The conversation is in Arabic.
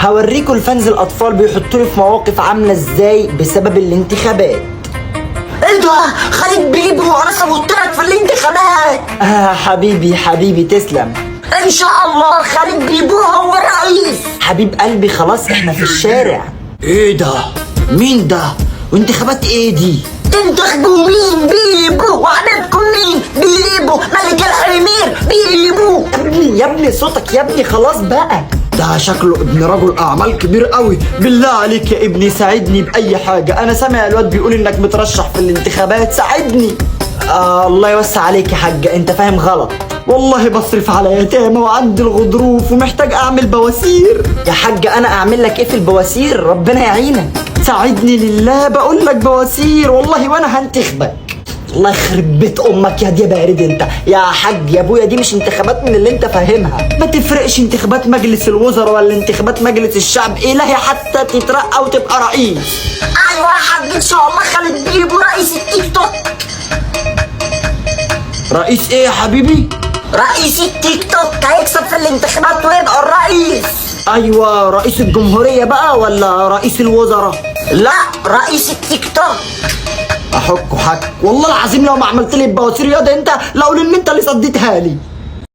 هوريكوا الفانز الاطفال بيحطوني في مواقف عامله ازاي بسبب الانتخابات. ايه ده؟ خالد بيبو انا صوتت لك في الانتخابات. حبيبي تسلم. ان شاء الله خالد بيبو هو الرئيس. حبيب قلبي خلاص احنا في الشارع. ايه ده؟ مين ده؟ وانتخابات ايه دي؟ تنتخبوا مين؟ بيبو. وعددكم مين؟ بيبو. ملك الحمير بيبو. يا ابني صوتك يا ابني خلاص بقى. ده شكله ابن رجل اعمال كبير قوي. بالله عليك يا ابني ساعدني بأي حاجة، أنا سامع الواد بيقول إنك مترشح في الانتخابات، ساعدني. الله يوسع عليك يا حاجة، أنت فاهم غلط. والله بصرف على يتامى وعندي الغضروف ومحتاج أعمل بواسير. يا حاجة أنا أعمل لك إيه في البواسير؟ ربنا يعينك. ساعدني لله بقول لك بواسير والله وأنا هنتخبك. الله يخرب بيت امك يا دي بارد انت يا حاج يا ابويا، دي مش انتخابات من اللي انت فاهمها. ما تفرقش انتخابات مجلس الوزراء ولا انتخابات مجلس الشعب، الهي حتى تترقى وتبقى رئيس. ايوه يا حاج ان شاء الله خالد بيبو رئيس التيك توك. رئيس ايه يا حبيبي؟ رئيس التيك توك هيكسب في الانتخابات ويبقى الرئيس. ايوه رئيس الجمهورية بقى ولا رئيس الوزراء؟ لا رئيس التيك توك. احك والله العظيم لو ما عملت لي البواسير ياض انت، لو ان انت اللي صديتها لي.